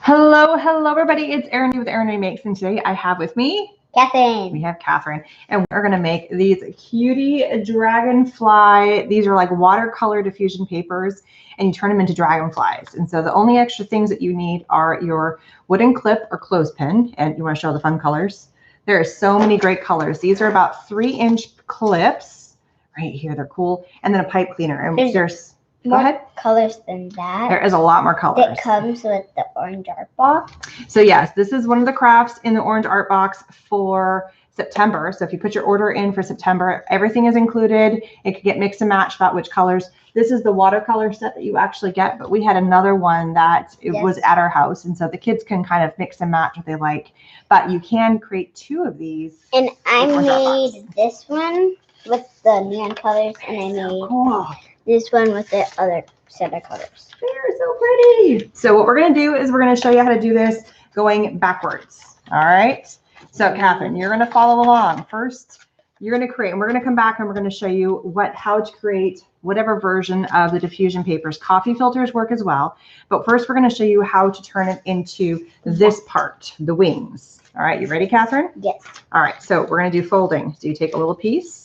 Hello, everybody. It's Erin with Erin Makes, and today I have with me Catherine. We have Catherine, and we're gonna make these cutie dragonfly. These are like watercolor diffusion papers, and you turn them into dragonflies. And so the only extra things that you need are your wooden clip or clothespin, and you want to show the fun colors. There are so many great colors. These are about 3-inch clips right here. They're cool, and then a pipe cleaner. And there's more colors than that. There is a lot more colors. It comes with the orange art box. So yes, this is one of the crafts in the orange art box for September. So if you put your order in for September, everything is included. It could get mix and match about which colors. This is the watercolor set that you actually get, but we had another one that was at our house. And so the kids can kind of mix and match what they like, but you can create 2 of these. And I made this one with the neon colors, and I made this one with the other set of colors. They're so pretty. So what we're going to do is we're going to show you how to do this going backwards. All right. So Catherine, you're going to follow along. First, you're going to create, and we're going to come back and we're going to show you how to create whatever version of the diffusion papers. Coffee filters work as well. But first, we're going to show you how to turn it into this part, the wings. All right. You ready, Catherine? Yes. All right. So we're going to do folding. So you take a little piece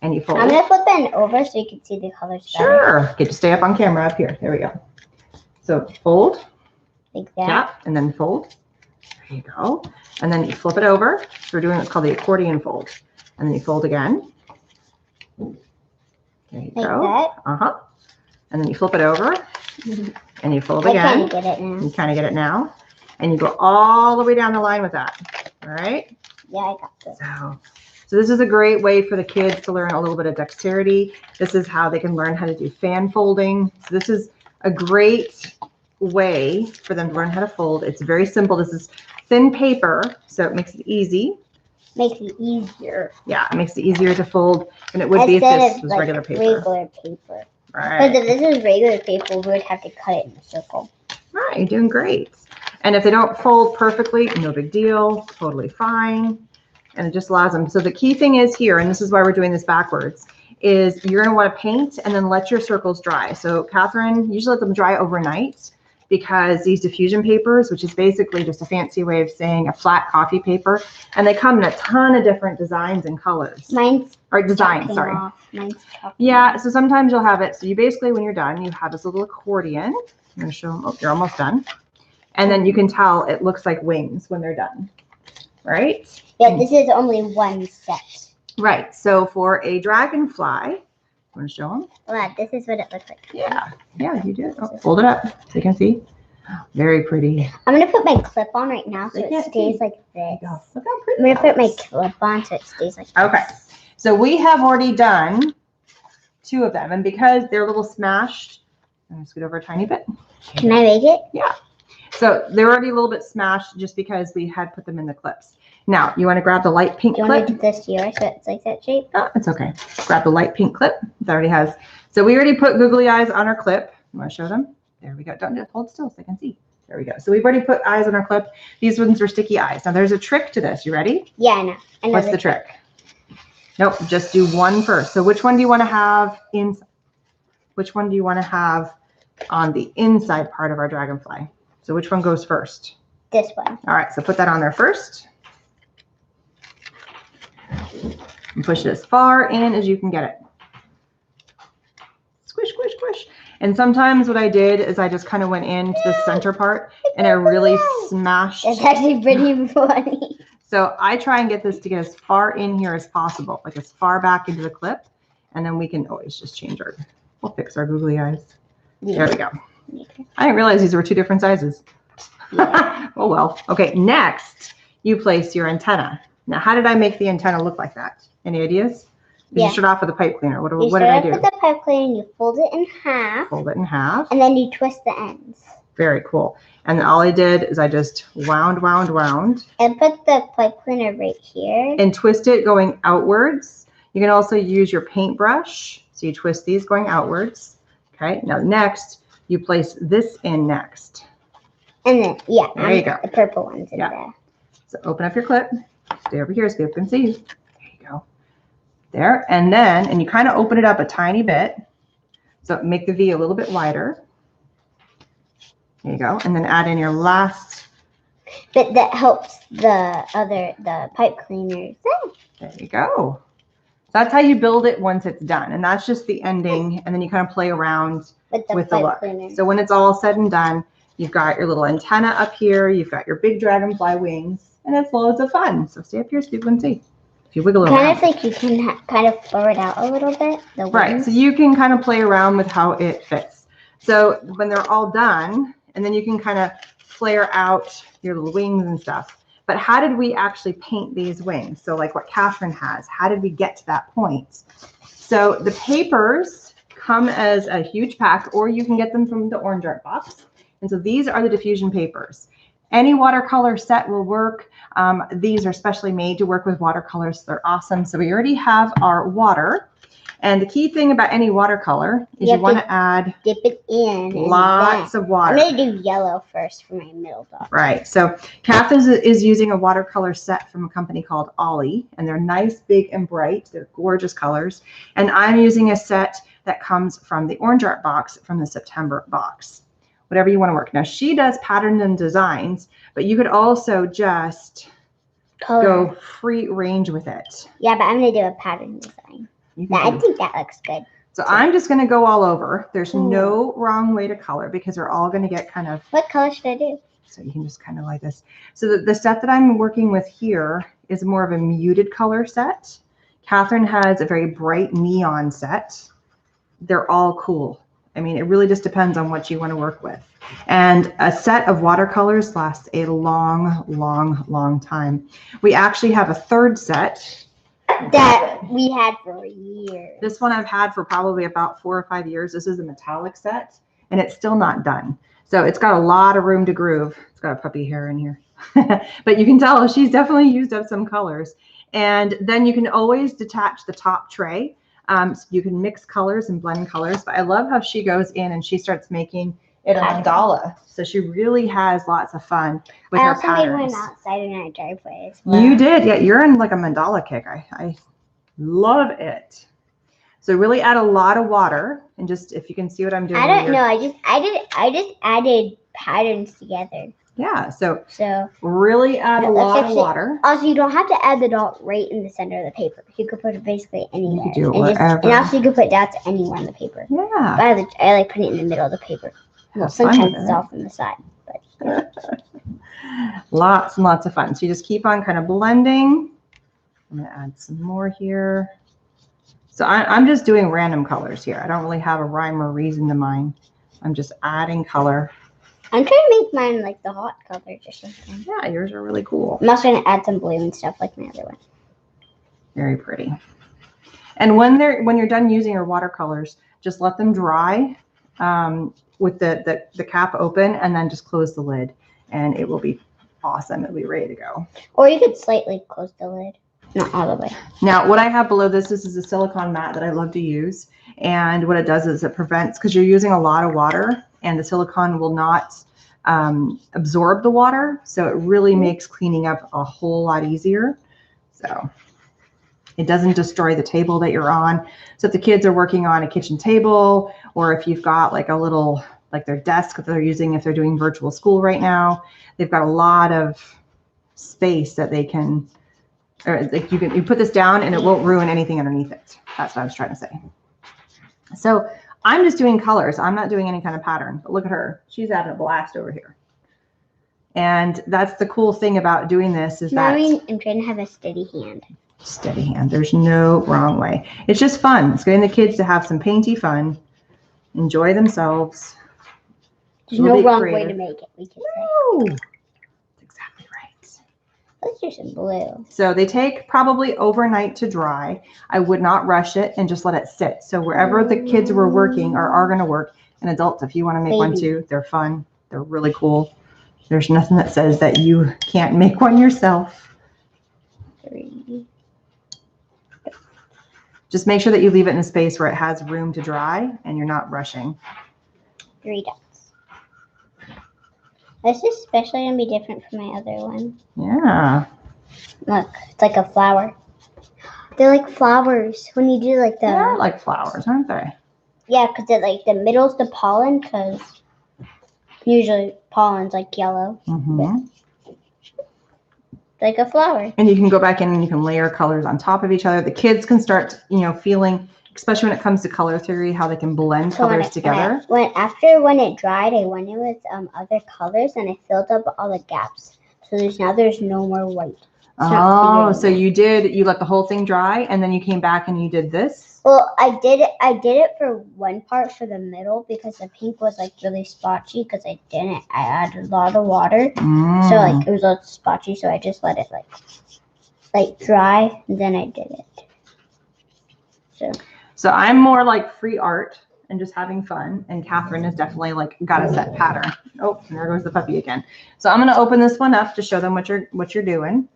and you fold. I'm going to flip it over so you can see the colors better. Sure. Get to stay up on camera up here. There we go. So fold. Like that. Yeah, and then fold. There you go. And then you flip it over. So we're doing what's called the accordion fold. And then you fold again. There you go. Like that. Uh-huh. And then you flip it over. And you fold again. I kind of get it now. You kind of get it now. And you go all the way down the line with that. All right? Yeah, I got this. So this is a great way for the kids to learn a little bit of dexterity. This is how they can learn how to do fan folding. So this is a great way for them to learn how to fold. It's very simple. This is thin paper, so it makes it easy. Makes it easier. Yeah, it makes it easier to fold than it would be if this was like regular paper. Regular paper. Right. Because if this is regular paper, we would have to cut it in a circle. Right, you're doing great. And if they don't fold perfectly, no big deal, totally fine. And it just allows them. So the key thing is here, and this is why we're doing this backwards, is you're going to want to paint and then let your circles dry. So Catherine, usually let them dry overnight, because these diffusion papers, which is basically just a fancy way of saying a flat coffee paper, and they come in a ton of different designs and colors. Mine's designs, sorry. Mine's yeah, so sometimes you'll have it. So you basically, when you're done, you have this little accordion. I'm going to show them. Oh, you're almost done. And then you can tell it looks like wings when they're done. Right? Yeah, this is only one set. Right. So for a dragonfly, want to show them? Wow, this is what it looks like. Yeah. Yeah, you do. Oh, fold it up so you can see. Very pretty. I'm going to put my clip on right now so it stays like this. Look how pretty. I'm going to put my clip on so it stays like this. Okay. So we have already done 2 of them. And because they're a little smashed, I'm going to scoot over a tiny bit. Can I make it? Yeah. So they're already a little bit smashed just because we had put them in the clips. Now, you want to grab the light pink clip. Do you want to do this here so it's like that shape? Oh, it's okay. Grab the light pink clip. It already has. So we already put googly eyes on our clip. You want to show them? There we go. Don't just hold still so I can see. There we go. So we've already put eyes on our clip. These ones are sticky eyes. Now there's a trick to this. You ready? Yeah, I know. What's the trick? Nope. Just do one first. So which one do you want to have in? Which one do you want to have on the inside part of our dragonfly? So which one goes first? This one. All right. So put that on there first. And push it as far in as you can get it. Squish, squish, squish. And sometimes what I did is I just kind of went into the center part and I really smashed. It's actually pretty funny. So I try and get this to get as far in here as possible, like as far back into the clip. And then we can always just change we'll fix our googly eyes. Yeah. There we go. I didn't realize these were 2 different sizes. Yeah. Oh, well. Okay. Next, you place your antenna. Now, how did I make the antenna look like that? Any ideas? You start off with a pipe cleaner. What did I do? You start off with the pipe cleaner and you fold it in half. Fold it in half. And then you twist the ends. Very cool. And all I did is I just wound. And put the pipe cleaner right here. And twist it going outwards. You can also use your paintbrush. So you twist these going outwards. Okay. Now next, you place this in next. And then, yeah. There you go. The purple ones in there. So open up your clip. Stay over here so people can see. There you go. There. And then, and you kind of open it up a tiny bit. So make the V a little bit wider. There you go. And then add in your last. But that helps the pipe cleaners. There you go. That's how you build it once it's done. And that's just the ending. And then you kind of play around with the look. Cleaner. So when it's all said and done, you've got your little antenna up here. You've got your big dragonfly wings. And it's loads of fun. So stay up here so you can see. If you wiggle it kind of like you can kind of flow it out a little bit. Right. So you can kind of play around with how it fits. So when they're all done, and then you can kind of flare out your little wings and stuff. But how did we actually paint these wings? So like what Catherine has, how did we get to that point? So the papers come as a huge pack, or you can get them from the Orange Art box. And so these are the diffusion papers. Any watercolor set will work. These are specially made to work with watercolors. They're awesome. So we already have our water. And the key thing about any watercolor is you want to add dip it in lots of water. I'm going to do yellow first for my middle dot. Right. So Kath is using a watercolor set from a company called Ollie. And they're nice, big, and bright. They're gorgeous colors. And I'm using a set that comes from the Orange Art box from the September box. Whatever you want to work. Now she does patterns and designs, but you could also just go free range with it. Yeah, but I'm going to do a pattern design. I think that looks good. So I'm just going to go all over. There's no wrong way to color because they're all going to get kind of. What color should I do? So you can just kind of like this. So the set that I'm working with here is more of a muted color set. Catherine has a very bright neon set. They're all cool. I mean, it really just depends on what you want to work with. And a set of watercolors lasts a long, long, long time. We actually have a third set that we had for years. This one I've had for probably about 4 or 5 years. This is a metallic set, and it's still not done. So it's got a lot of room to groove. It's got a puppy hair in here. But you can tell she's definitely used up some colors. And then you can always detach the top tray. So you can mix colors and blend colors. But I love how she goes in and she starts making it a mandala. So she really has lots of fun with her patterns. I also made one outside in our driveway as well. You did. Yeah, you're in like a mandala kick. I love it. So really add a lot of water, and just if you can see what I'm doing. I don't know. I just added patterns together. Yeah. So really add a lot of water. Also, you don't have to add the dot right in the center of the paper. You could put it basically anywhere. You can do it wherever. And also you could put dots anywhere on the paper. Yeah. But I like putting it in the middle of the paper. Well, sometimes it's off on the side. But lots and lots of fun. So you just keep on kind of blending. I'm going to add some more here. So I'm just doing random colors here. I don't really have a rhyme or reason to mine. I'm just adding color. I'm trying to make mine like the hot colors or something. Yeah, yours are really cool. I'm also going to add some blue and stuff like my other one. Very pretty. And when you're done using your watercolors, just let them dry with the cap open, and then just close the lid, and it will be awesome. It'll be ready to go. Or you could slightly close the lid. Not all the way. Now, what I have below this is a silicone mat that I love to use. And what it does is it prevents, because you're using a lot of water, and the silicone will not absorb the water. So it really makes cleaning up a whole lot easier. So it doesn't destroy the table that you're on. So if the kids are working on a kitchen table, or if you've got like a little, like their desk that they're using, if they're doing virtual school right now, they've got a lot of space that they can, or like you put this down and it won't ruin anything underneath it. That's what I was trying to say. So I'm just doing colors. I'm not doing any kind of pattern, but look at her. She's having a blast over here. And that's the cool thing about doing this is that I'm trying to have a steady hand. Steady hand. There's no wrong way. It's just fun. It's getting the kids to have some painty fun, enjoy themselves. There's no wrong way to make it. We can say. That's exactly right. Let's do some blue. So they take probably overnight to dry. I would not rush it and just let it sit. So wherever the kids were working or are going to work, and adults, if you want to make one too, they're fun. They're really cool. There's nothing that says that you can't make one yourself. 3. Just make sure that you leave it in a space where it has room to dry and you're not rushing. 3 dots. This is especially going to be different from my other one. Yeah. Look, it's like a flower. They're like flowers when you do like the... They're like flowers, aren't they? Yeah, because like the middle's the pollen, because Usually pollen's like yellow, like a flower. And you can go back in and you can layer colors on top of each other. The kids can start, you know, feeling, especially when it comes to color theory, how they can blend colors together. When it dried, I went in with other colors and I filled up all the gaps. So there's no more white. Oh, so you let the whole thing dry and then you came back and you did this? Well, I did it for one part for the middle because the pink was like really spotchy because I added a lot of water. So like it was all spotchy, so I just let it like dry and then I did it. So I'm more like free art and just having fun, and Catherine has definitely like got a set pattern. Oh, and there goes the puppy again. So I'm gonna open this one up to show them what you're doing.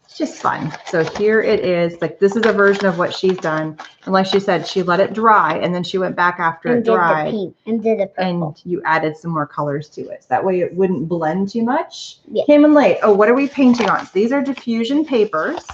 It's just fun. So here it is. Like this is a version of what she's done, and like she said, she let it dry, and then she went back after it dried did the pink and did the purple. And you added some more colors to it. So that way it wouldn't blend too much. Yeah. Came in late. Oh, what are we painting on? So these are diffusion papers.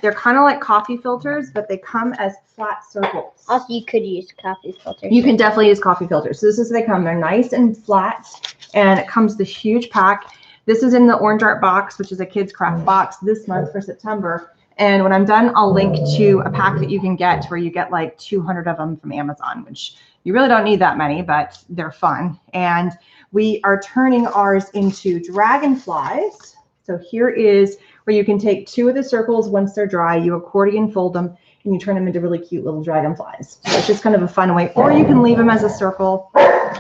They're kind of like coffee filters, but they come as flat circles. Also, you could use coffee filters. You can definitely use coffee filters. So this is, they come, they're nice and flat, and it comes the huge pack. This is in the Orange Art box, which is a kids craft box this month for September. And when I'm done, I'll link to a pack that you can get where you get like 200 of them from Amazon, which you really don't need that many, but they're fun. And we are turning ours into dragonflies. So here is where you can take 2 of the circles once they're dry, you accordion fold them, and you turn them into really cute little dragonflies. So it's just kind of a fun way, or you can leave them as a circle.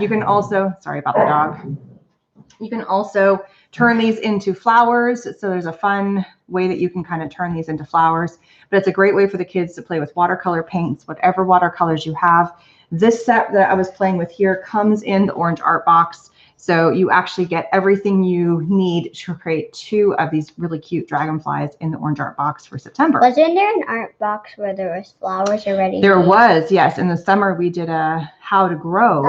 You can also, sorry about the dog. You can also turn these into flowers. So there's a fun way that you can kind of turn these into flowers, but it's a great way for the kids to play with watercolor paints, whatever watercolors you have. This set that I was playing with here comes in the Orange Art box. So you actually get everything you need to create 2 of these really cute dragonflies in the Orange Art box for September. Wasn't there an art box where there was flowers already? There was, yes. In the summer, we did a how to grow.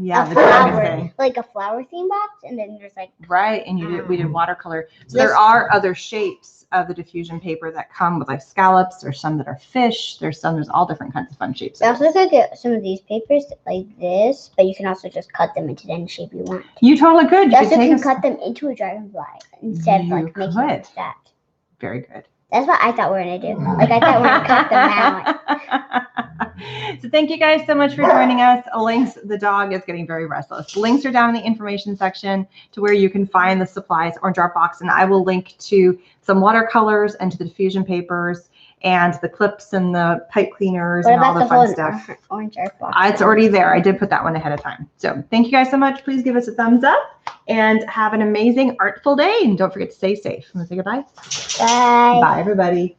Yeah, the dragon thing. Like a flower theme box, and then there's like. Right, and we did watercolor. So there are other shapes of the diffusion paper that come with like scallops. There's some that are fish. There's all different kinds of fun shapes. You also could get some of these papers like this, but you can also just cut them into any shape you want. You totally could. You also can cut them into a dragonfly instead of like making it like that. Very good. That's what I thought we were going to do. Like I thought we were going to cut them out. So thank you guys so much for joining us. Links, the dog is getting very restless. Links are down in the information section to where you can find the supplies, Orange Art box, and I will link to some watercolors and to the diffusion papers and the clips and the pipe cleaners and all the fun stuff. Orange Art box? It's already there. I did put that one ahead of time. So thank you guys so much. Please give us a thumbs up and have an amazing artful day. And don't forget to stay safe. Want to say goodbye? Bye. Bye, everybody.